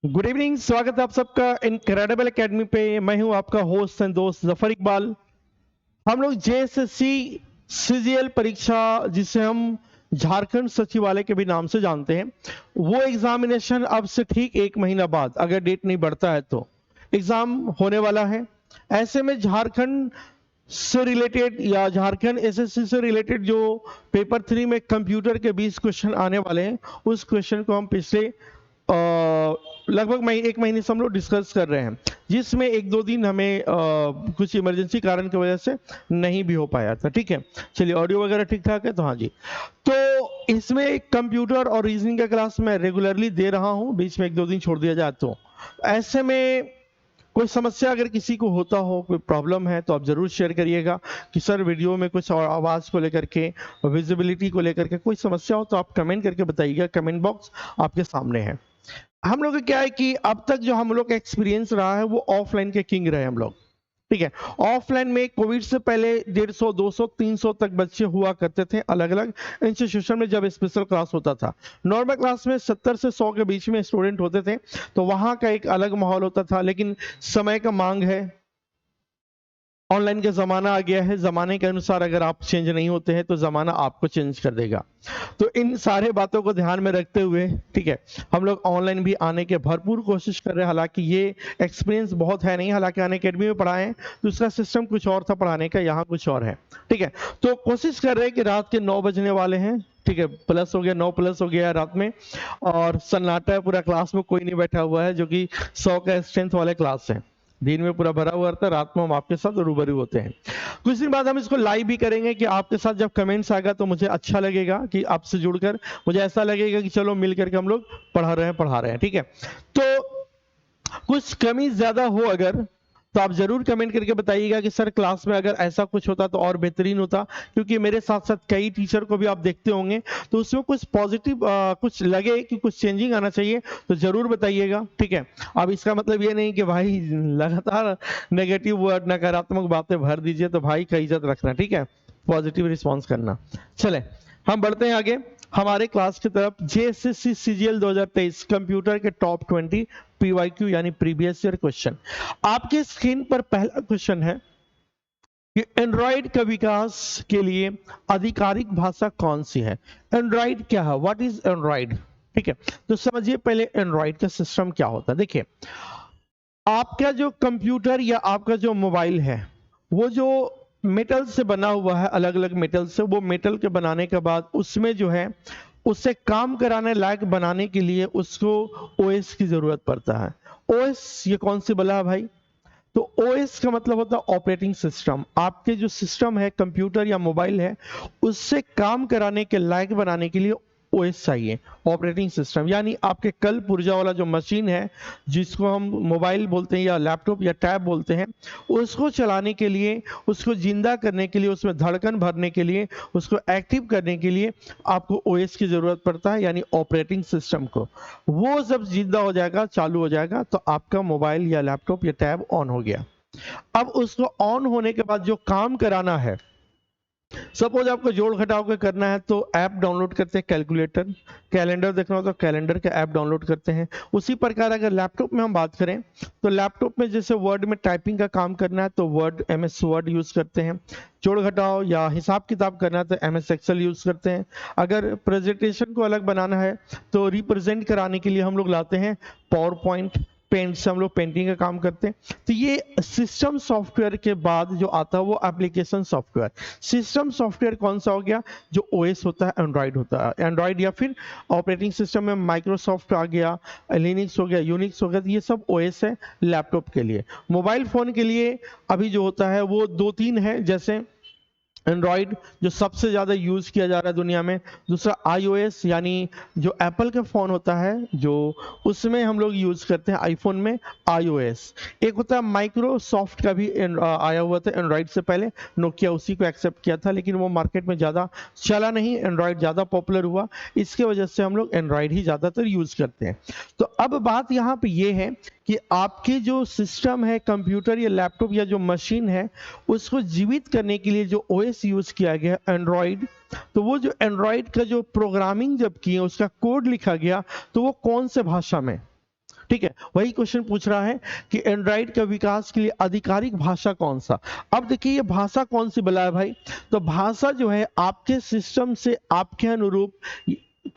Good evening, स्वागत है आप सबका इनक्रेडिबल एकेडमी पे। मैं हूं आपका होस्ट एंड दोस्त जफर इकबाल। हम लोग जेएसएससी सीजीएल परीक्षा, जिसे हम झारखंड सचिवालय के भी नाम से जानते हैं, वो एग्जामिनेशन अब से ठीक 1 महीना बाद, अगर डेट नहीं बढ़ता है तो एग्जाम होने वाला है। ऐसे में झारखंड से रिलेटेड या झारखंड एसएससी से रिलेटेड जो पेपर 3 में कंप्यूटर के 20 क्वेश्चन आने वाले हैं, उस क्वेश्चन को हम पिछले लगभग 1 महीने से हम लोग डिस्कस कर रहे हैं, जिसमें 1-2 दिन हमें कुछ इमरजेंसी कारण की वजह से नहीं भी हो पाया था। ठीक है, चलिए ऑडियो वगैरह ठीक ठाक है तो हाँ जी। तो इसमें कंप्यूटर और रीजनिंग का क्लास मैं रेगुलरली दे रहा हूँ, बीच में 1-2 दिन छोड़ दिया जाए तो। ऐसे में कोई समस्या अगर किसी को होता हो, कोई प्रॉब्लम है, तो आप जरूर शेयर करिएगा कि सर वीडियो में कुछ और आवाज को लेकर के, विजिबिलिटी को लेकर के कोई समस्या हो तो आप कमेंट करके बताइएगा। कमेंट बॉक्स आपके सामने है। हम लोग का क्या है कि अब तक जो हम लोग का एक्सपीरियंस रहा है वो ऑफलाइन के किंग रहे हम लोग। ठीक है, ऑफलाइन में कोविड से पहले 150, 200, 300 तक बच्चे हुआ करते थे अलग अलग इंस्टीट्यूशन में जब स्पेशल क्लास होता था। नॉर्मल क्लास में 70 से 100 के बीच में स्टूडेंट होते थे, तो वहां का एक अलग माहौल होता था। लेकिन समय का मांग है, ऑनलाइन का जमाना आ गया है, जमाने के अनुसार अगर आप चेंज नहीं होते हैं तो जमाना आपको चेंज कर देगा। तो इन सारे बातों को ध्यान में रखते हुए, ठीक है, हम लोग ऑनलाइन भी आने के भरपूर कोशिश कर रहे हैं। हालांकि ये एक्सपीरियंस बहुत है नहीं, हालांकि अन अकेडमी में पढ़ाए हैं तो उसका सिस्टम कुछ और था पढ़ाने का, यहाँ कुछ और है। ठीक है, तो कोशिश कर रहे हैं कि रात के 9 बजने वाले हैं। ठीक है, प्लस हो गया, 9 प्लस हो गया रात में, और सन्नाटा है पूरा, क्लास में कोई नहीं बैठा हुआ है, जो कि 100 का स्ट्रेंथ वाले क्लास है। दिन में पूरा भरा हुआ रहता है, रात में हम आपके साथ रूबरू होते हैं। कुछ दिन बाद हम इसको लाइव भी करेंगे कि आपके साथ जब कमेंट्स आएगा तो मुझे अच्छा लगेगा कि आपसे जुड़कर मुझे ऐसा लगेगा कि चलो मिल करके हम लोग पढ़ा रहे हैं। ठीक है, तो कुछ कमी ज्यादा हो अगर, तो आप जरूर कमेंट करके बताइएगा कि सर क्लास में अगर ऐसा कुछ होता तो और बेहतरीन होता। क्योंकि मेरे साथ साथ कई टीचर को भी आप देखते होंगे, तो उसमें कुछ पॉजिटिव कुछ लगे कि कुछ चेंजिंग आना चाहिए तो जरूर बताइएगा। ठीक है, अब इसका मतलब ये नहीं कि भाई लगातार नेगेटिव वर्ड, नकारात्मक बातें भर दीजिए, तो भाई का इज्जत रखना। ठीक है, पॉजिटिव रिस्पॉन्स करना। चले हम बढ़ते हैं आगे हमारे क्लास की तरफ। जेएसएससी सीजीएल 2023 कंप्यूटर के टॉप 20 पीवाईक्यू यानी प्रीवियस ईयर क्वेश्चन। आपके स्क्रीन पर पहला क्वेश्चन है कि एंड्रॉइड का विकास के लिए आधिकारिक भाषा कौन सी है। एंड्रॉइड क्या है, व्हाट इज एंड्रॉइड। ठीक है, तो समझिए पहले एंड्रॉइड का सिस्टम क्या होता है। देखिए, आपका जो कंप्यूटर या आपका जो मोबाइल है, वो जो मेटल से बना हुआ है, अलग अलग मेटल से, वो मेटल के बनाने के बाद उसमें जो है उससे काम कराने लायक बनाने के लिए उसको ओएस की जरूरत पड़ता है। ओएस ये कौन सी बला है भाई, तो ओएस का मतलब होता है ऑपरेटिंग सिस्टम। आपके जो सिस्टम है, कंप्यूटर या मोबाइल है, उससे काम कराने के लायक बनाने के लिए ओएस चाहिए, ऑपरेटिंग सिस्टम। यानी आपके कल पुर्जा वाला जो मशीन है, जिसको हम मोबाइल बोलते हैं या लैपटॉप या टैब बोलते हैं, उसको चलाने के लिए, उसको जिंदा करने के लिए, उसमें धड़कन भरने के लिए, उसको एक्टिव करने के लिए आपको ओएस की जरूरत पड़ता है, यानी ऑपरेटिंग सिस्टम को। वो जब जिंदा हो जाएगा, चालू हो जाएगा, तो आपका मोबाइल या लैपटॉप या टैब ऑन हो गया। अब उसको ऑन होने के बाद जो काम कराना है, सपोज आपको जोड़ घटाव के करना है तो ऐप डाउनलोड करते हैं, कैलकुलेटर। कैलेंडर देखना हो तो कैलेंडर का ऐप डाउनलोड करते हैं। उसी प्रकार अगर लैपटॉप में हम बात करें, तो लैपटॉप में जैसे वर्ड में टाइपिंग का काम करना है तो वर्ड, एमएस वर्ड यूज करते हैं। जोड़ घटाव या हिसाब किताब करना है तो एमएस एक्सेल यूज करते हैं। अगर प्रेजेंटेशन को अलग बनाना है तो रिप्रेजेंट कराने के लिए हम लोग लाते हैं पावर पॉइंट। पेंट से हम लोग पेंटिंग का काम करते हैं। तो ये सिस्टम सॉफ्टवेयर के बाद जो आता है वो एप्लीकेशन सॉफ्टवेयर। सिस्टम सॉफ्टवेयर कौन सा हो गया, जो ओएस होता है, एंड्रॉइड होता है। एंड्रॉइड या फिर ऑपरेटिंग सिस्टम में माइक्रोसॉफ्ट आ गया, लिनक्स हो गया, यूनिक्स हो गया, तो ये सब ओएस है लैपटॉप के लिए। मोबाइल फोन के लिए अभी जो होता है वो 2-3 है, जैसे एंड्रॉइड जो सबसे ज़्यादा यूज़ किया जा रहा है दुनिया में। दूसरा iOS, यानी जो एप्पल का फ़ोन होता है, जो उसमें हम लोग यूज़ करते हैं आईफोन में iOS। एक होता है माइक्रोसॉफ्ट का भी आया हुआ था एंड्रॉइड से पहले, नोकिया उसी को एक्सेप्ट किया था, लेकिन वो मार्केट में ज़्यादा चला नहीं, एंड्रॉइड ज़्यादा पॉपुलर हुआ, इसके वजह से हम लोग एंड्रॉइड ही ज़्यादातर यूज़ करते हैं। तो अब बात यहाँ पे ये है कि आपके जो सिस्टम है, कंप्यूटर या लैपटॉप या जो मशीन है, उसको जीवित करने के लिए जो ओएस यूज किया गया एंड्रॉइड, तो वो जो एंड्रॉइड का जो प्रोग्रामिंग जब किए, उसका कोड लिखा गया, तो वो कौन से भाषा में। ठीक है, वही क्वेश्चन पूछ रहा है कि एंड्रॉइड के विकास के लिए आधिकारिक भाषा कौन सा। अब देखिए ये भाषा कौन सी बोला है भाई, तो भाषा जो है आपके सिस्टम से आपके अनुरूप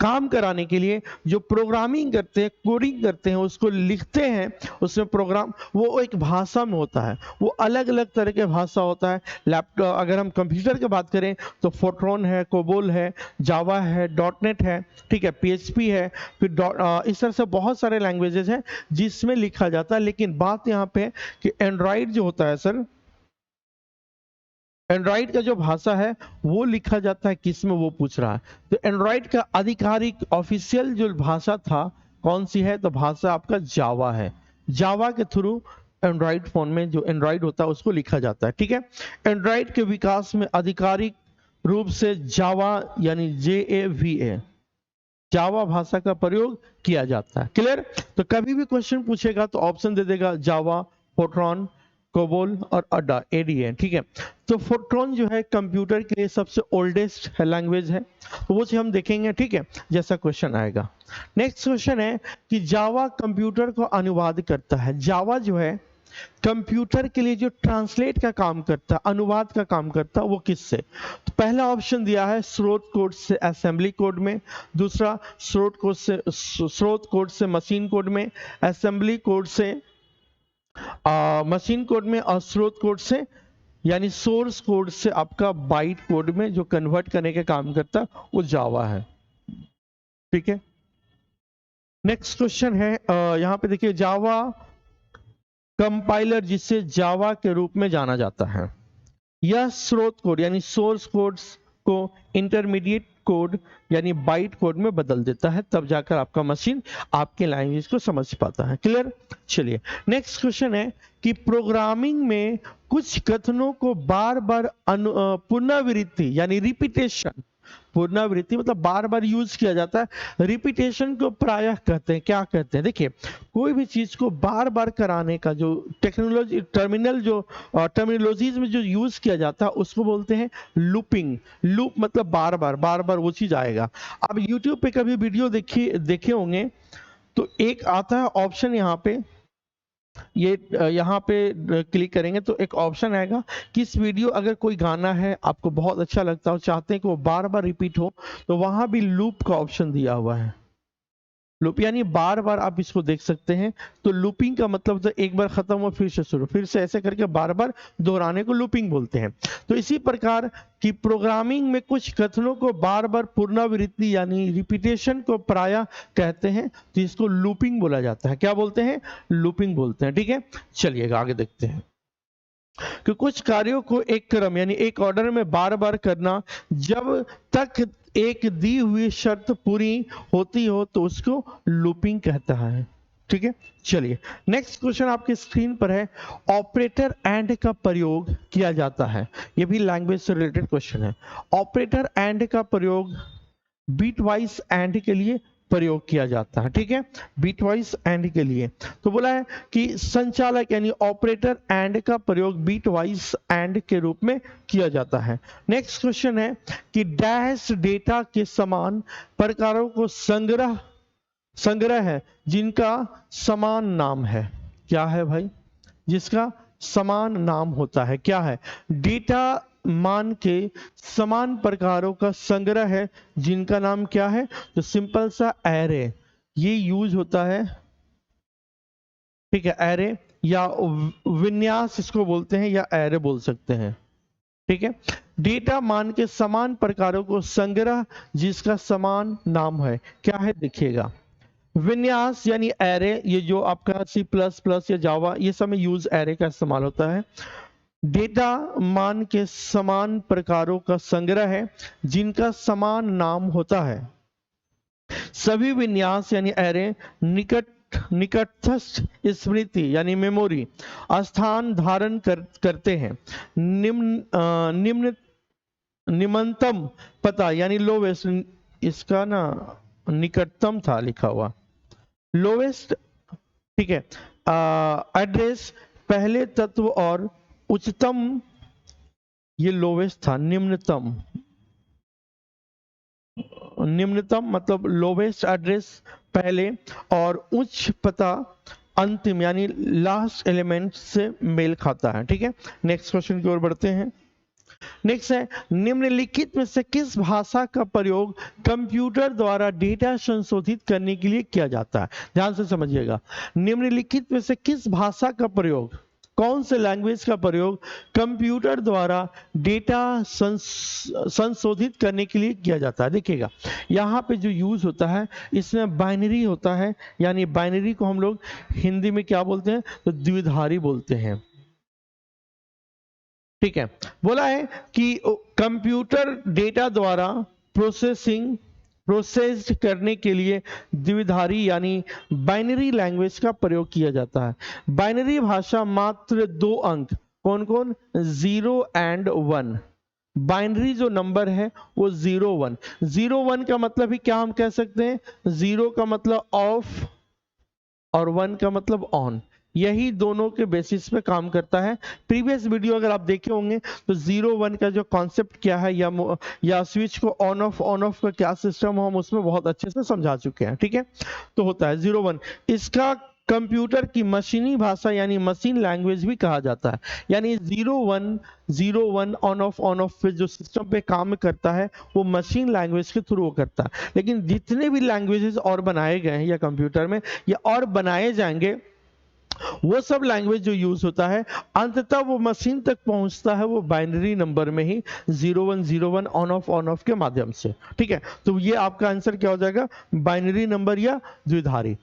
काम कराने के लिए जो प्रोग्रामिंग करते हैं, कोडिंग करते हैं, उसको लिखते हैं, उसमें प्रोग्राम वो एक भाषा में होता है। वो अलग अलग तरह के भाषा होता है। लैपटॉप अगर हम कंप्यूटर की बात करें तो फोर्ट्रॉन है, कोबोल है, जावा है, डॉटनेट है, ठीक है, पीएचपी है, फिर इस तरह से बहुत सारे लैंग्वेजेस हैं जिसमें लिखा जाता है। लेकिन बात यहाँ पे कि एंड्रॉइड जो होता है सर, एंड्रॉइड का जो भाषा है वो लिखा जाता है किस में, वो पूछ रहा है। तो एंड्रॉइड का आधिकारिक ऑफिशियल जो भाषा था कौन सी है, तो भाषा आपका जावा है। जावा के थ्रू एंड्रॉइड फोन में जो एंड्रॉइड होता है उसको लिखा जाता है, ठीक है। एंड्रॉइड के विकास में आधिकारिक रूप से जावा यानी JAVA जावा भाषा का प्रयोग किया जाता है। क्लियर। तो कभी भी क्वेश्चन पूछेगा तो ऑप्शन दे देगा जावा, फोर्ट्रॉन, कोबोल और ADA, ठीक है। तो फोर्ट्रॉन जो है कंप्यूटर के लिए सबसे ओल्डेस्ट लैंग्वेज है, तो वो चीज हम देखेंगे, ठीक है, जैसा क्वेश्चन आएगा। नेक्स्ट क्वेश्चन है कि जावा कंप्यूटर को अनुवाद करता है। जावा जो है कंप्यूटर के लिए जो ट्रांसलेट का काम करता है, अनुवाद का काम करता है, वो किससे। तो पहला ऑप्शन दिया है स्रोत कोड से असेंबली कोड में, दूसरा स्रोत कोड से मशीन कोड में, असेंबली कोड से मशीन कोड में, और स्रोत कोड से यानी सोर्स कोड से आपका बाइट कोड में जो कन्वर्ट करने का काम करता है वो जावा है, ठीक है। नेक्स्ट क्वेश्चन है यहां पे देखिए जावा कंपाइलर जिसे जावा के रूप में जाना जाता है, यह स्रोत कोड यानी सोर्स कोड को इंटरमीडिएट कोड यानी बाइट कोड में बदल देता है, तब जाकर आपका मशीन आपके लैंग्वेज को समझ पाता है। क्लियर। चलिए नेक्स्ट क्वेश्चन है कि प्रोग्रामिंग में कुछ कथनों को बार बार पुनरावृत्ति यानी रिपीटेशन, पुनरावृत्ति मतलब बार बार यूज किया जाता है, रिपीटेशन को प्रायः कहते हैं, क्या कहते हैं। देखिए कोई भी चीज को बार बार कराने का जो टर्मिनोलॉजीज में जो यूज किया जाता है उसको बोलते हैं लूपिंग। लूप मतलब बार बार वो चीज आएगा। अब यूट्यूब पे कभी वीडियो देखे होंगे तो एक आता है ऑप्शन, यहाँ पे ये यहाँ पे क्लिक करेंगे तो एक ऑप्शन आएगा कि इस वीडियो अगर कोई गाना है आपको बहुत अच्छा लगता हो, चाहते हैं कि वो बार बार रिपीट हो, तो वहां भी लूप का ऑप्शन दिया हुआ है। लूप यानी बार बार आप इसको देख सकते हैं। तो लूपिंग का मतलब तो एक बार खत्म हो फिर से शुरू, फिर से ऐसे करके बार बार दोहराने को लूपिंग बोलते हैं। तो इसी प्रकार की प्रोग्रामिंग में कुछ कथनों को बार बार पुनरावृत्ति यानी रिपीटेशन को प्रायः कहते हैं, तो इसको लूपिंग बोला जाता है। क्या बोलते हैं, लूपिंग बोलते हैं, ठीक है। चलिएगा आगे देखते हैं कि कुछ कार्यों को एक क्रम यानी एक ऑर्डर में बार बार करना, जब तक एक दी हुई शर्त पूरी होती हो तो उसको लूपिंग कहता है, ठीक है। चलिए नेक्स्ट क्वेश्चन आपकी स्क्रीन पर है, ऑपरेटर एंड का प्रयोग किया जाता है। यह भी लैंग्वेज से रिलेटेड क्वेश्चन है। ऑपरेटर एंड का प्रयोग बीटवाइज एंड के लिए प्रयोग किया जाता है, ठीक है, बीटवाइज एंड के लिए। तो बोला है कि संचालक यानी ऑपरेटर एंड का प्रयोग बीटवाइज एंड के रूप में किया जाता है। नेक्स्ट क्वेश्चन है कि डैश डेटा के समान प्रकारों को संग्रह है जिनका समान नाम है। क्या है भाई, जिसका समान नाम होता है, क्या है, डेटा मान के समान प्रकारों का संग्रह है जिनका नाम क्या है, तो सिंपल सा एरे ये यूज होता है, ठीक है। एरे या विन्यास इसको बोलते हैं या एरे बोल सकते हैं, ठीक है। डेटा मान के समान प्रकारों को संग्रह जिसका समान नाम है, क्या है देखिएगा, विन्यास यानी एरे, ये जो आपका C++ या जावा ये सब में यूज एरे का इस्तेमाल होता है। डेटा मान के समान प्रकारों का संग्रह है जिनका समान नाम होता है। सभी विन्यास यानी एरे निकटस्थ स्मृति यानी मेमोरी स्थान धारण करते हैं। निम्नतम पता यानी लोवेस्ट, इसका ना निकटतम था लिखा हुआ, लोवेस्ट, ठीक है। एड्रेस पहले तत्व और उच्चतम, ये लोवेस्ट था, निम्नतम मतलब लोवेस्ट एड्रेस पहले और उच्च पता अंतिम यानी लास्ट एलिमेंट से मेल खाता है। ठीक है, नेक्स्ट क्वेश्चन की ओर बढ़ते हैं। नेक्स्ट है, निम्नलिखित में से किस भाषा का प्रयोग कंप्यूटर द्वारा डेटा संशोधित करने के लिए किया जाता है? ध्यान से समझिएगा, निम्नलिखित में से किस भाषा का प्रयोग, कौन से लैंग्वेज का प्रयोग कंप्यूटर द्वारा डेटा संशोधित करने के लिए किया जाता है? देखिएगा, यहाँ पे जो यूज होता है इसमें बाइनरी होता है, यानी बाइनरी को हम लोग हिंदी में क्या बोलते हैं, तो द्विधारी बोलते हैं। ठीक है, बोला है कि कंप्यूटर डेटा द्वारा प्रोसेस्ड करने के लिए द्विधारी यानी बाइनरी लैंग्वेज का प्रयोग किया जाता है। बाइनरी भाषा मात्र 2 अंक, कौन कौन, 0 एंड 1। बाइनरी जो नंबर है वो 0 1, 0 1 का मतलब ही क्या हम कह सकते हैं, 0 का मतलब ऑफ और 1 का मतलब ऑन, यही दोनों के बेसिस पे काम करता है। प्रीवियस वीडियो अगर आप देखे होंगे तो 0 1 का जो कॉन्सेप्ट क्या है या स्विच को ऑन ऑफ का क्या सिस्टम हो, हम उसमें बहुत अच्छे से समझा चुके हैं। ठीक है, तो होता है 0 1, इसका कंप्यूटर की मशीनी भाषा यानी मशीन लैंग्वेज भी कहा जाता है। यानी 0 1 ऑन ऑफ पे जो सिस्टम पे काम करता है वो मशीन लैंग्वेज के थ्रू करता है। लेकिन जितने भी लैंग्वेजेस और बनाए गए हैं या कंप्यूटर में या और बनाए जाएंगे, वो सब लैंग्वेज जो यूज होता है अंततः वो मशीन तक पहुंचता है वो बाइनरी नंबर में ही, 0 1 ऑन ऑफ के माध्यम से। ठीक है, तो ये आपका आंसर क्या हो जाएगा, बाइनरी नंबर या द्विधारी।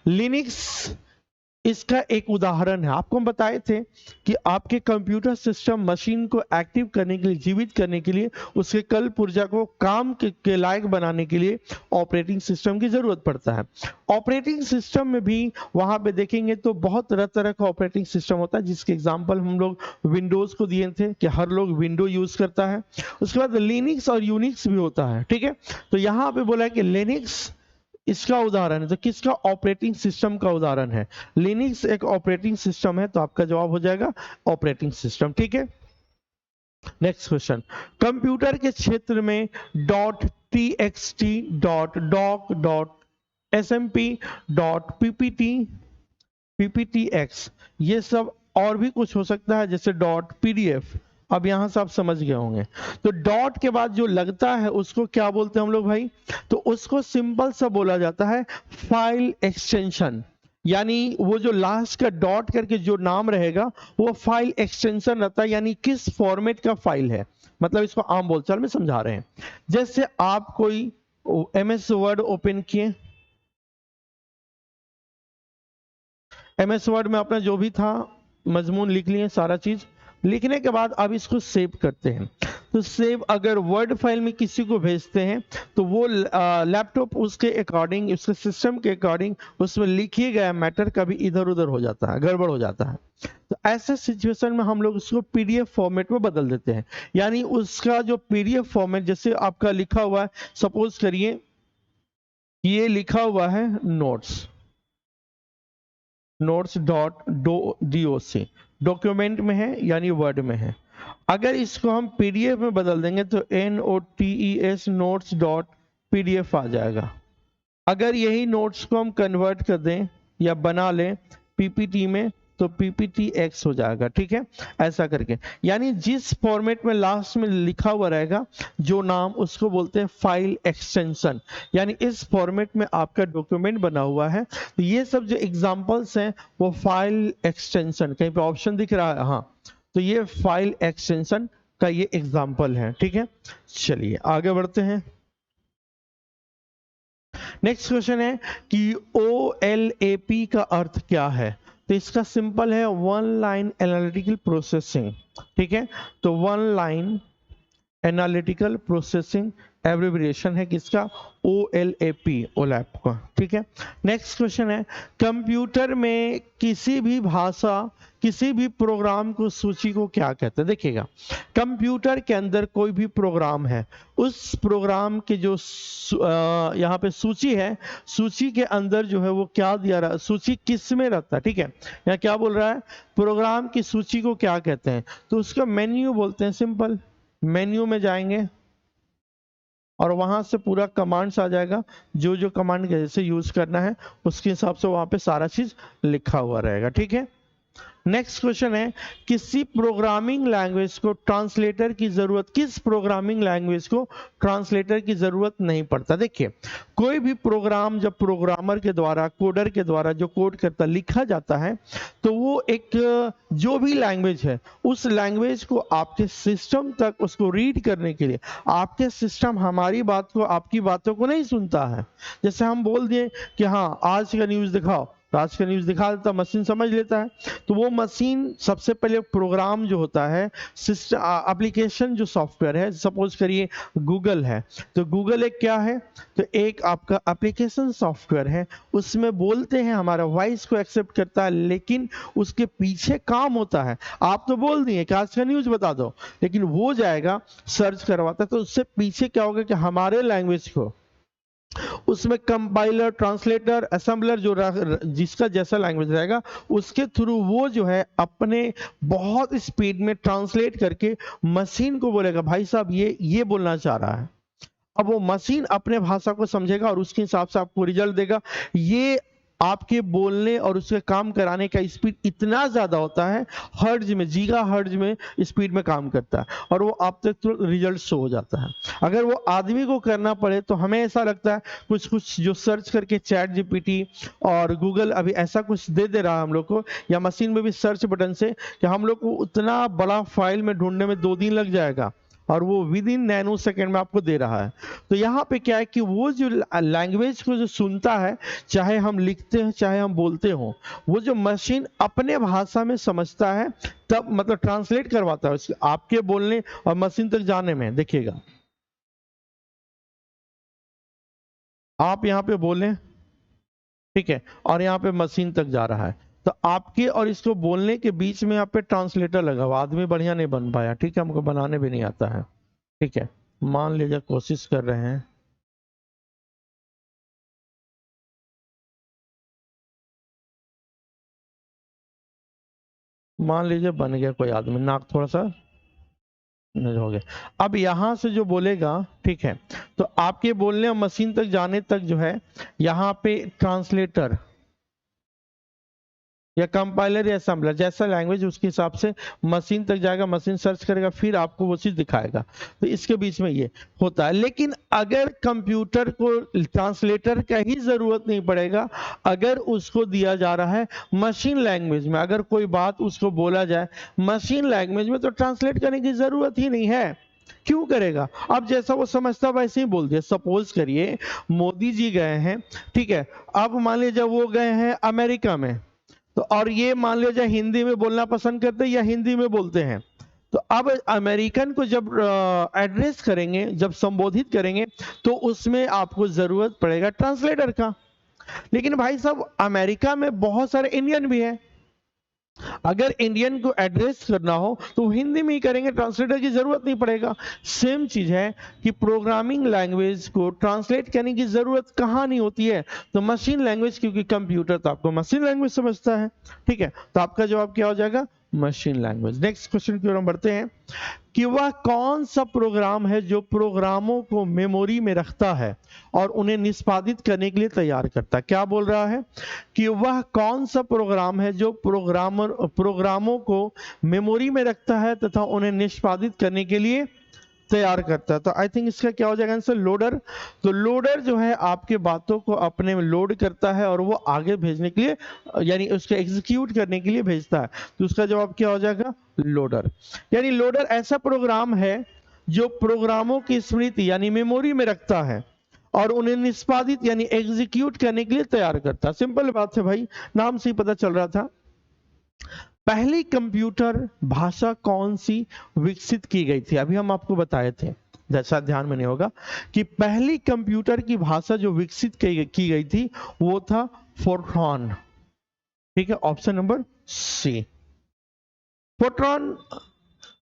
लिनक्स इसका एक उदाहरण है। आपको हम बताए थे कि आपके कंप्यूटर सिस्टम मशीन को एक्टिव करने के लिए, जीवित करने के लिए, उसके कल पुर्जा को काम के लायक बनाने के लिए ऑपरेटिंग सिस्टम की जरूरत पड़ता है। ऑपरेटिंग सिस्टम में भी वहां पे देखेंगे तो बहुत तरह तरह का ऑपरेटिंग सिस्टम होता है, जिसके एग्जांपल हम लोग विंडोज को दिए थे कि हर लोग विंडो यूज करता है। उसके बाद लिनक्स और यूनिक्स भी होता है। ठीक है, तो यहाँ पे बोला है कि लिनक्स इसका उदाहरण है, तो किसका, ऑपरेटिंग सिस्टम का उदाहरण है। लिनक्स एक ऑपरेटिंग सिस्टम है, तो आपका जवाब हो जाएगा ऑपरेटिंग सिस्टम। ठीक है, नेक्स्ट क्वेश्चन, कंप्यूटर के क्षेत्र में .txt .doc .smp .ppt pptx ये सब और भी कुछ हो सकता है, जैसे .pdf। अब यहां से आप समझ गए होंगे। तो डॉट के बाद जो लगता है उसको क्या बोलते हैं हम लोग भाई, तो उसको सिंपल सा बोला जाता है फाइल एक्सटेंशन। यानी वो जो लास्ट का डॉट करके जो नाम रहेगा वो फाइल एक्सटेंशन रहता है, यानी किस फॉर्मेट का फाइल है। मतलब इसको आम बोलचाल में समझा रहे हैं। जैसे आप कोई MS वर्ड ओपन किए, MS वर्ड में अपना जो भी था मजमून लिख लिए, सारा चीज लिखने के बाद अब इसको सेव करते हैं। तो सेव अगर वर्ड फाइल में किसी को भेजते हैं तो वो लैपटॉप उसके अकॉर्डिंग, उसके सिस्टम के अकॉर्डिंग उसमें लिखिए गया मैटर कभी इधर उधर हो जाता है, गड़बड़ हो जाता है। तो ऐसे सिचुएशन में हम लोग उसको PDF फॉर्मेट में बदल देते हैं। यानी उसका जो PDF फॉर्मेट, जैसे आपका लिखा हुआ है, सपोज करिए ये लिखा हुआ है notes.doc, डॉक्यूमेंट में है यानी वर्ड में है। अगर इसको हम PDF में बदल देंगे तो NOTES notes.pdf आ जाएगा। अगर यही नोट्स को हम कन्वर्ट कर दें या बना लें PPT में तो PPTX हो जाएगा। ठीक है, ऐसा करके, यानी जिस फॉर्मेट में लास्ट में लिखा हुआ रहेगा जो नाम, उसको बोलते हैं फाइल एक्सटेंशन। यानी इस फॉर्मेट में आपका डॉक्यूमेंट बना हुआ है। तो ये सब जो एग्जांपल्स हैं वो फाइल एक्सटेंशन, कहीं पे ऑप्शन दिख रहा है, हाँ, तो ये फाइल एक्सटेंशन का ये एग्जांपल है। ठीक है, चलिए आगे बढ़ते हैं। नेक्स्ट क्वेश्चन है कि OLAP का अर्थ क्या है। तो इसका सिंपल है वन लाइन एनालिटिकल प्रोसेसिंग। ठीक है, तो one line analytical processing abbreviation है किसका, OLAP का। ठीक है, नेक्स्ट क्वेश्चन है, कंप्यूटर में किसी भी भाषा, किसी भी प्रोग्राम को सूची को क्या कहते हैं। देखिएगा, कंप्यूटर के अंदर कोई भी प्रोग्राम है, उस प्रोग्राम के जो यहाँ पे सूची है, सूची के अंदर जो है वो क्या दिया रहा है, सूची किस में रहता है। ठीक है, यहाँ क्या बोल रहा है, प्रोग्राम की सूची को क्या कहते हैं, तो उसका मेन्यू बोलते हैं। सिंपल, मेन्यू में जाएंगे, और वहां से पूरा कमांड्स आ जाएगा, जो जो कमांड कैसे यूज करना है उसके हिसाब से वहां पे सारा चीज लिखा हुआ रहेगा। ठीक है, नेक्स्ट क्वेश्चन है, किसी प्रोग्रामिंग लैंग्वेज को ट्रांसलेटर की जरूरत, किस प्रोग्रामिंग लैंग्वेज को ट्रांसलेटर की जरूरत नहीं पड़ता। देखिए, कोई भी प्रोग्राम जब प्रोग्रामर के द्वारा, कोडर के द्वारा जो कोड करता लिखा जाता है, तो वो एक जो भी लैंग्वेज है उस लैंग्वेज को आपके सिस्टम तक उसको रीड करने के लिए, आपके सिस्टम हमारी बात को, आपकी बातों को नहीं सुनता है। जैसे हम बोल दिए कि हाँ आज का न्यूज दिखाओ, तो आज का न्यूज दिखा देता, मशीन समझ लेता है। तो वो मशीन सबसे पहले प्रोग्राम जो होता है, सिस्टम एप्लीकेशन जो सॉफ्टवेयर है, सपोज करिए गूगल है, तो गूगल एक क्या है, तो एक आपका एप्लीकेशन सॉफ्टवेयर है, उसमें बोलते हैं हमारा वॉइस को एक्सेप्ट करता है, लेकिन उसके पीछे काम होता है। आप तो बोल दिए कि आज का न्यूज बता दो, लेकिन वो जाएगा सर्च करवाता है, तो उससे पीछे क्या होगा कि हमारे लैंग्वेज को उसमें कंपाइलर, ट्रांसलेटर, असेंबलर जो जिसका जैसा लैंग्वेज रहेगा उसके थ्रू वो जो है अपने बहुत स्पीड में ट्रांसलेट करके मशीन को बोलेगा भाई साहब ये बोलना चाह रहा है। अब वो मशीन अपने भाषा को समझेगा और उसके हिसाब से आपको रिजल्ट देगा। ये आपके बोलने और उसके काम कराने का स्पीड इतना ज्यादा होता है, हर्ट्ज में, गीगा हर्ट्ज में स्पीड में काम करता है, और वो आप तक तो रिजल्ट शो हो जाता है। अगर वो आदमी को करना पड़े तो हमें ऐसा लगता है कुछ कुछ जो सर्च करके चैट जीपीटी और गूगल अभी ऐसा कुछ दे दे रहा है हम लोग को, या मशीन में भी सर्च बटन से, कि हम लोग को उतना बड़ा फाइल में ढूंढने में 2 दिन लग जाएगा, और वो विद इन नैनो सेकेंड में आपको दे रहा है। तो यहाँ पे क्या है कि वो जो लैंग्वेज को जो सुनता है, चाहे हम लिखते हैं चाहे हम बोलते हो, वो जो मशीन अपने भाषा में समझता है, तब मतलब ट्रांसलेट करवाता है उसके आपके बोलने और मशीन तक जाने में। देखिएगा आप यहाँ पे बोले, ठीक है, और यहाँ पे मशीन तक जा रहा है, तो आपके और इसको बोलने के बीच में यहाँ पे ट्रांसलेटर लगा हुआ। आदमी बढ़िया नहीं बन पाया, ठीक है, हमको बनाने भी नहीं आता है। ठीक है, मान लीजिए कोशिश कर रहे हैं, मान लीजिए बन गया कोई आदमी, नाक थोड़ा सा हो गया। अब यहां से जो बोलेगा, ठीक है, तो आपके बोलने और मशीन तक जाने तक जो है यहाँ पे ट्रांसलेटर या कंपाइलर या असेंबलर, जैसा लैंग्वेज उसके हिसाब से मशीन तक जाएगा, मशीन सर्च करेगा, फिर आपको वो चीज दिखाएगा। तो इसके बीच में ये होता है। लेकिन अगर कंप्यूटर को ट्रांसलेटर का ही जरूरत नहीं पड़ेगा, अगर उसको दिया जा रहा है मशीन लैंग्वेज में, अगर कोई बात उसको बोला जाए मशीन लैंग्वेज में, तो ट्रांसलेट करने की जरूरत ही नहीं है। क्यों करेगा? अब जैसा वो समझता वैसे ही बोल दिया। सपोज करिए मोदी जी गए हैं, ठीक है, अब मान लीजिए वो गए हैं अमेरिका में, तो और ये मान लीजिए हिंदी में बोलना पसंद करते हैं या हिंदी में बोलते हैं, तो अब अमेरिकन को जब एड्रेस करेंगे, जब संबोधित करेंगे, तो उसमें आपको जरूरत पड़ेगा ट्रांसलेटर का। लेकिन भाई साहब अमेरिका में बहुत सारे इंडियन भी हैं, अगर इंडियन को एड्रेस करना हो तो हिंदी में ही करेंगे, ट्रांसलेटर की जरूरत नहीं पड़ेगा। सेम चीज है कि प्रोग्रामिंग लैंग्वेज को ट्रांसलेट करने की जरूरत कहाँ नहीं होती है, तो मशीन लैंग्वेज, क्योंकि कंप्यूटर तो आपको मशीन लैंग्वेज समझता है। ठीक है, तो आपका जवाब क्या हो जाएगा? Machine language. नेक्स्ट क्वेश्चन की ओर हम बढ़ते हैं कि वह कौन सा प्रोग्राम है जो प्रोग्रामों को मेमोरी में रखता है और उन्हें निष्पादित करने के लिए तैयार करता है। क्या बोल रहा है कि वह कौन सा प्रोग्राम है जो प्रोग्रामों को मेमोरी में रखता है तथा उन्हें निष्पादित करने के लिए तैयार करता है। तो आई थिंक इसका क्या हो जाएगा आंसर? लोडर। तो लोडर जो है आपके बातों को अपने में लोड करता है और वो आगे भेजने के लिए, यानी उसको एग्जीक्यूट करने के लिए भेजता है। तो उसका जवाब क्या हो जाएगा? लोडर। यानी लोडर ऐसा प्रोग्राम है जो प्रोग्रामों की स्मृति यानी मेमोरी में रखता है और उन्हें निष्पादित यानी एग्जीक्यूट करने के लिए तैयार करता है। सिंपल बात है भाई, नाम से ही पता चल रहा था। पहली कंप्यूटर भाषा कौन सी विकसित की गई थी? अभी हम आपको बताए थे, जैसा ध्यान में नहीं होगा, कि पहली कंप्यूटर की भाषा जो विकसित की गई थी वो था फोर्ट्रॉन। ठीक है, option number C. Fortran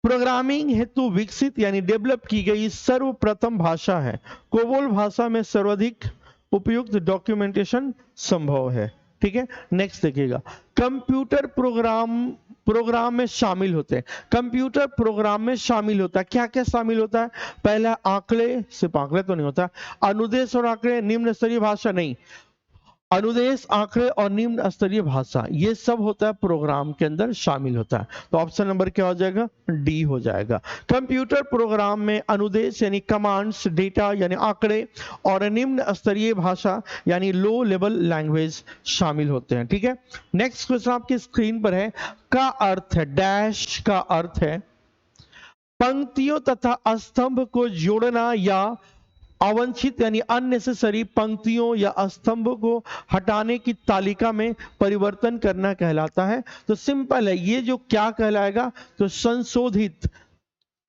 programming हेतु विकसित यानी डेवलप की गई सर्वप्रथम भाषा है। कोबोल भाषा में सर्वाधिक उपयुक्त डॉक्यूमेंटेशन संभव है। ठीक है, नेक्स्ट देखिएगा, कंप्यूटर प्रोग्राम प्रोग्राम में शामिल होते हैं। कंप्यूटर प्रोग्राम में शामिल होता है, क्या क्या शामिल होता है? पहला आंकड़े, सिर्फ आंकड़े तो नहीं होता, अनुदेश और आंकड़े, निम्न स्तरीय भाषा नहीं, अनुदेश, आंकड़े और निम्न स्तरीय भाषा, ये सब होता है प्रोग्राम के अंदर शामिल होता है। तो ऑप्शन नंबर क्या हो जाएगा? डी हो जाएगा। कंप्यूटर प्रोग्राम में अनुदेश यानी कमांड्स, डेटा यानी आंकड़े और निम्न स्तरीय भाषा यानी लो लेवल लैंग्वेज शामिल होते हैं। ठीक है, नेक्स्ट क्वेश्चन आपकी स्क्रीन पर है, का अर्थ है, डैश का अर्थ है पंक्तियों तथा स्तंभ को जोड़ना या अवांछित यानी अननेसेसरी पंक्तियों या स्तंभों को हटाने की तालिका में परिवर्तन करना कहलाता है। तो सिंपल है, ये जो क्या कहलाएगा? तो संशोधित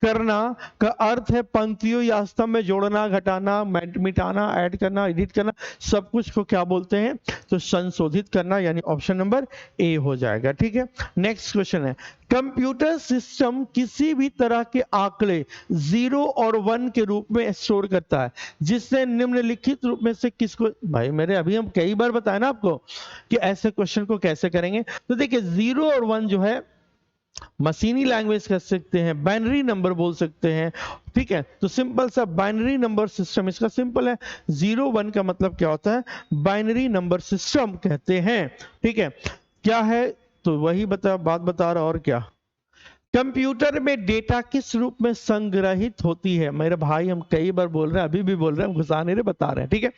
करना का अर्थ है पंक्तियों या स्तंभ में जोड़ना, घटाना, मिटाना, ऐड करना, एडिट करना, सब कुछ को क्या बोलते हैं? तो संशोधित करना, यानी ऑप्शन नंबर ए हो जाएगा। ठीक है, नेक्स्ट क्वेश्चन है, कंप्यूटर सिस्टम किसी भी तरह के आंकड़े 0 और 1 के रूप में स्टोर करता है, जिससे निम्नलिखित रूप में से किसको, भाई मेरे अभी हम कई बार बताया ना आपको कि ऐसे क्वेश्चन को कैसे करेंगे। तो देखिए 0 और 1 जो है मशीनी लैंग्वेज कह सकते हैं, बाइनरी नंबर बोल सकते हैं। ठीक है, तो सिंपल सा बाइनरी नंबर सिस्टम इसका सिंपल है, 0 1 का मतलब क्या होता है? बाइनरी नंबर सिस्टम कहते हैं। ठीक है, क्या है? तो वही बात बता रहा, और क्या? कंप्यूटर में डेटा किस रूप में संग्रहित होती है? मेरे भाई हम कई बार बोल रहे हैं, अभी भी बोल रहे हैं, हम घुसा नहीं रहे, बता रहे हैं। ठीक है,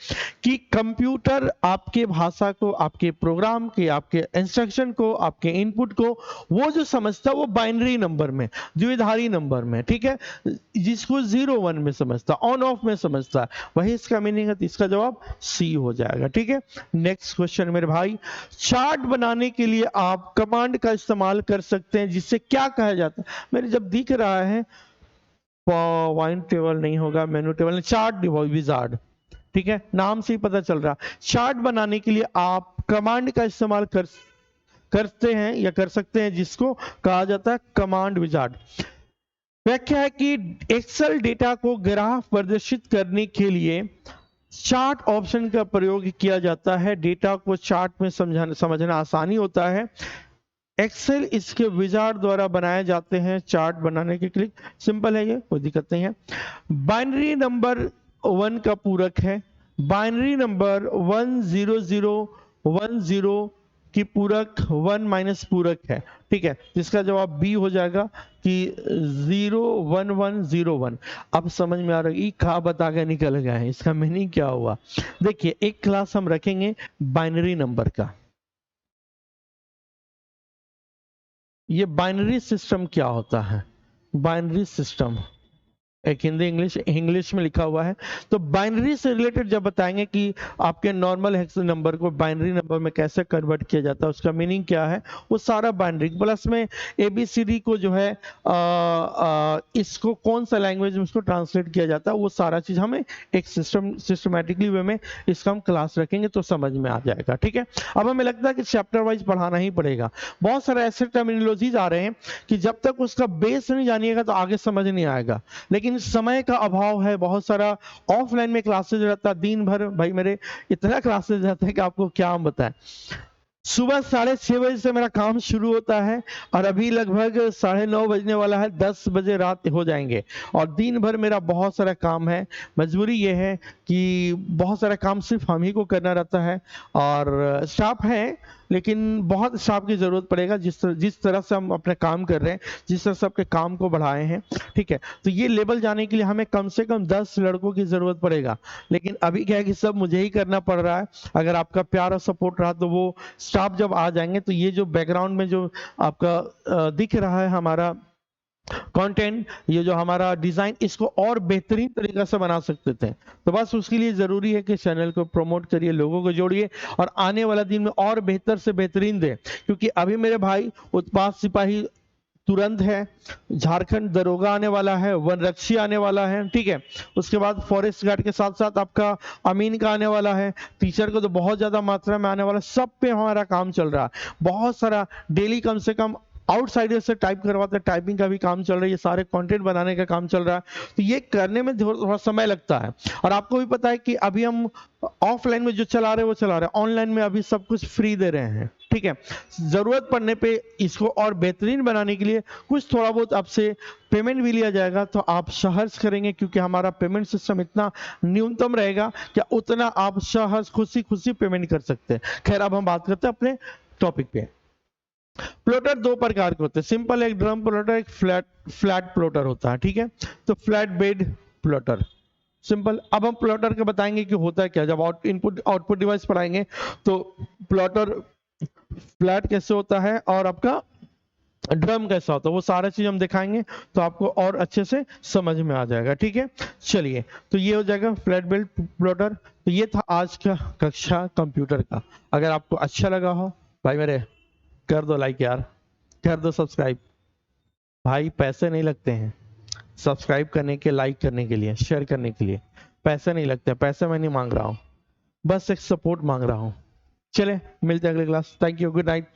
कि कंप्यूटर आपके भाषा को, आपके प्रोग्राम के, आपके इंस्ट्रक्शन को, आपके इनपुट को वो जो समझता है वो बाइनरी नंबर में, द्विधारी नंबर में, ठीक है, जिसको 0 1 में समझता, ऑन ऑफ में समझता है, वही इसका मीनिंग है। तो इसका जवाब सी हो जाएगा। ठीक है, नेक्स्ट क्वेश्चन मेरे भाई, चार्ट बनाने के लिए आप कमांड का इस्तेमाल कर सकते हैं, जिससे क्या कहा जाता है? मेरे जब दिख रहा है पॉइंट टेबल नहीं होगा, मेनू टेबल, चार्ट विजार्ड। ठीक है, नाम से ही पता चल रहा, चार्ट बनाने के लिए आप कमांड का इस्तेमाल करते हैं या कर सकते हैं, जिसको कहा जाता है कमांड विजार्ड। व्याख्या है कि एक्सेल डेटा को ग्राफ प्रदर्शित करने के लिए चार्ट ऑप्शन का प्रयोग किया जाता है। डेटा को चार्ट में समझना आसानी होता है। एक्सेल इसके विजार्ड द्वारा बनाए जाते हैं। चार्ट बनाने के लिए सिंपल है, ये कोई दिक्कत नहीं है। बाइनरी नंबर 1 का पूरक है, बाइनरी नंबर 10010 की पूरक 1 माइनस पूरक है। ठीक है, जिसका जवाब बी हो जाएगा कि 01101। अब समझ में आ रहा है, ई खा बता के निकल गए हैं, इसका मीनिंग क्या हुआ? देखिए, एक क्लास हम रखेंगे बाइनरी नंबर का। ये बाइनरी सिस्टम क्या होता है? बाइनरी सिस्टम एक हिंदी इंग्लिश में लिखा हुआ है। तो बाइनरी से रिलेटेड जब बताएंगे कि आपके नॉर्मल हेक्स नंबर को बाइनरी नंबर में कैसे कन्वर्ट किया जाता है, उसका मीनिंग क्या है, वो सारा बाइनरी प्लस में ABCD को जो है इसको कौन सा लैंग्वेज में उसको ट्रांसलेट किया जाता है, वो सारा चीज हमें एक सिस्टमैटिकली वे में इसका हम क्लास रखेंगे तो समझ में आ जाएगा। ठीक है, अब हमें लगता है कि चैप्टर वाइज पढ़ाना ही पड़ेगा। बहुत सारे ऐसे टर्मिनोलॉजीज आ रहे हैं कि जब तक उसका बेस नहीं जानिएगा तो आगे समझ नहीं आएगा। लेकिन समय का अभाव है, बहुत सारा ऑफलाइन में क्लासेज रहता है, दिन भर भाई मेरे इतना क्लासेज रहते हैं कि आपको क्या हम बताएं। सुबह 6:30 बजे से मेरा काम शुरू होता है और अभी लगभग 9:30 बजने वाला है, 10 बजे रात हो जाएंगे और दिन भर मेरा बहुत सारा काम है। मजबूरी ये है कि बहुत सारा काम सिर्फ हम ही को करना रहता है और स्टाफ है, लेकिन बहुत स्टाफ की जरूरत पड़ेगा। जिस तरह से हम अपने काम कर रहे हैं, जिस तरह से अपने काम को बढ़ाए हैं, ठीक है, तो ये लेवल जाने के लिए हमें कम से कम 10 लड़कों की जरूरत पड़ेगा। लेकिन अभी क्या है कि सब मुझे ही करना पड़ रहा है। अगर आपका प्यार और सपोर्ट रहा तो वो स्टाफ जब आ जाएंगे तो ये जो बैकग्राउंड में जो आपका दिख रहा है हमारा कंटेंट, ये जो हमारा डिजाइन, इसको और बेहतरीन तरीके से बना सकते थे। तो बस उसके लिए जरूरी है कि चैनल को प्रमोट करिए, लोगों को जोड़िए और आने वाला दिन में और बेहतर से बेहतरीन दे। क्योंकि अभी मेरे भाई उत्पाद सिपाही तुरंत है, झारखंड दरोगा आने वाला है, वनरक्षी आने वाला है, ठीक है, उसके बाद फॉरेस्ट गार्ड के साथ साथ आपका अमीन का आने वाला है, टीचर को तो बहुत ज्यादा मात्रा में आने वाला, सब पे हमारा काम चल रहा है। बहुत सारा डेली कम से कम आउटसाइडर से टाइप करवाते हैं, टाइपिंग का भी काम चल रहा है, ये सारे कंटेंट बनाने का काम चल रहा है। तो ये करने में थोड़ा समय लगता है और आपको भी पता है कि अभी हम ऑफलाइन में जो चला रहे हैं वो चला रहे हैं, ऑनलाइन में अभी सब कुछ फ्री दे रहे हैं। ठीक ठीक है। जरूरत पड़ने पे इसको और बेहतरीन बनाने के लिए कुछ थोड़ा बहुत आपसे पेमेंट भी लिया जाएगा, तो आप सहर्ष करेंगे, क्योंकि हमारा पेमेंट सिस्टम इतना न्यूनतम रहेगा कि उतना आप सहर्ष खुशी खुशी पेमेंट कर सकते हैं। खैर, अब हम बात करते हैं अपने टॉपिक पे। प्लोटर दो प्रकार के होते हैं, सिंपल एक ड्रम प्लोटर, एक फ्लैट प्लोटर होता है, ठीक है। तो फ्लैट बेड प्लोटर सिंपल। अब हम प्लॉटर का बताएंगे कि होता है क्या। जब इनपुट आउटपुट डिवाइस पढ़ाएंगे तो प्लॉटर फ्लैट कैसे होता है और आपका ड्रम कैसा होता है, वो सारा चीज हम दिखाएंगे, तो आपको और अच्छे से समझ में आ जाएगा, ठीक है। चलिए, तो ये हो जाएगा फ्लैट बेल्ट प्लॉटर। तो ये था आज का कक्षा कंप्यूटर का। अगर आपको अच्छा लगा हो भाई मेरे, कर दो लाइक यार, कर दो सब्सक्राइब। भाई पैसे नहीं लगते हैं सब्सक्राइब करने के, लाइक करने के लिए, शेयर करने के लिए पैसे नहीं लगते। पैसे मैं नहीं मांग रहा हूँ, बस एक सपोर्ट मांग रहा हूँ। चले, मिलते हैं अगले class. Thank you, good night.